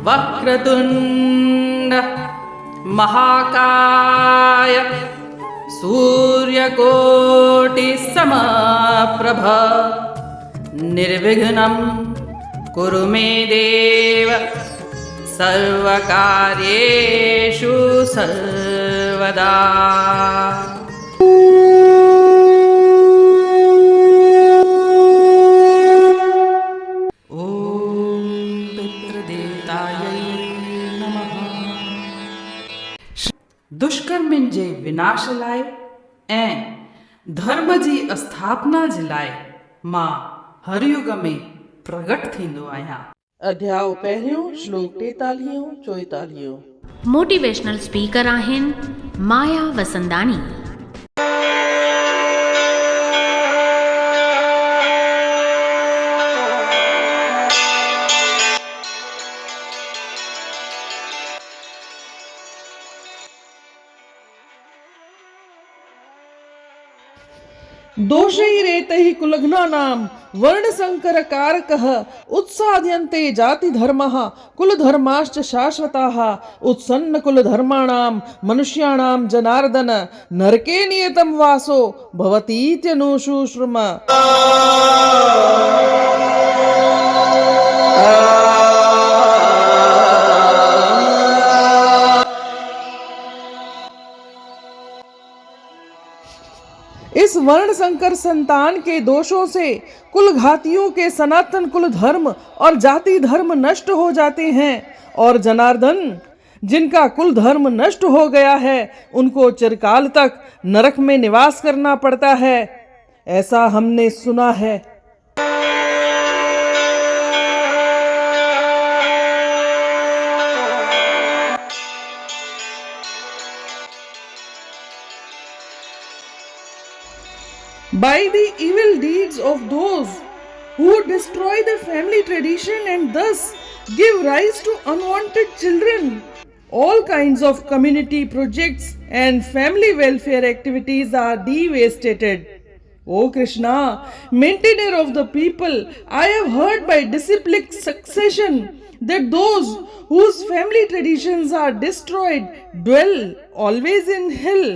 वक्रतुंड महाकाय सूर्यकोटि समप्रभ निर्विघ्नं कुरु मे देव सर्वकार्येषु सर्वदा। दुष्कर्मिन जे विनाश लाइ ऐं धर्म जी स्थापना जे लाइ मां हर युग में प्रगट थींदो आहियां। अध्याय पहिरियों श्लोक 43-44। मोटिवेशनल स्पीकर आहिनि माया वसंदानी। दोषै रेतैः कुलघ्नानां वर्णसंकर कारकः उत्साद्यन्ते जातिधर्मः कुलधर्माश्च शाश्वताः उत्सन्न कुलधर्माणां मनुष्याणां जनार्दन नरके नियतं वासो भवतीत्यनुशुश्रुम। इस वर्ण संकर संतान के दोषों से कुल घातियों के सनातन कुल धर्म और जाति धर्म नष्ट हो जाते हैं और जनार्दन जिनका कुल धर्म नष्ट हो गया है उनको चिरकाल तक नरक में निवास करना पड़ता है, ऐसा हमने सुना है। By the evil deeds of those who destroy the family tradition and thus give rise to unwanted children, all kinds of community projects and family welfare activities are devastated. O Krishna, maintainer of the people, I have heard by disciplic succession that those whose family traditions are destroyed dwell always in hell.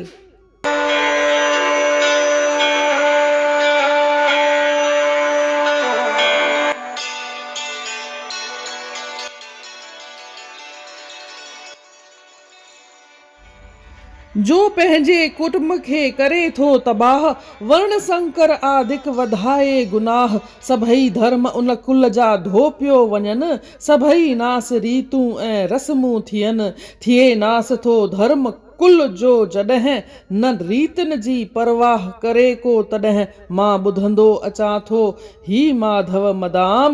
जो पंहिंजे कुटुंब खे करे थो तबाह वर्ण संकर आदिक वधाए गुनाह सभई धर्म उन कुल जा धोपियो वञनि सभई नास रीतूं ऐं रस्मूं थियनि थिए नास थो धर्म कुल जो जॾहिं न रीतिन जी परवाह करे को तॾहिं मां ॿुधंदो अचां थो ही माधव मदाम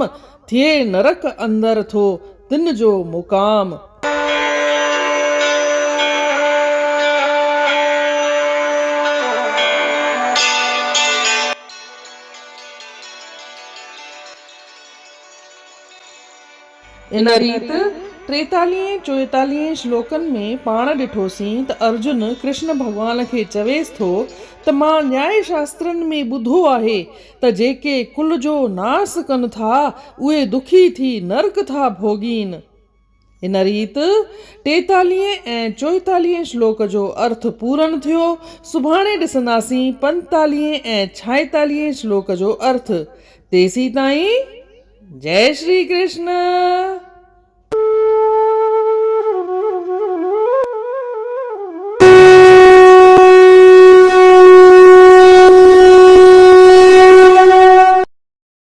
थिए नरक अंदर थो तिन जो मुकाम। इन रीत 43-44 श्लोकनि में पाण ॾिठोसीं त अर्जुन कृष्ण भॻवान खे चवेसि थो त मां न्याय शास्त्रनि में ॿुधो आहे त जेके कुल जो नास कनि था उहे दुखी थी नरक था भोगीनि। इन रीत 43 ऐं 44 श्लोक जो अर्थ पूरन थियो। सुभाणे ॾिसंदासीं 45 ऐं 46 श्लोक जो अर्थ। तेसी ताईं जय श्री कृष्ण।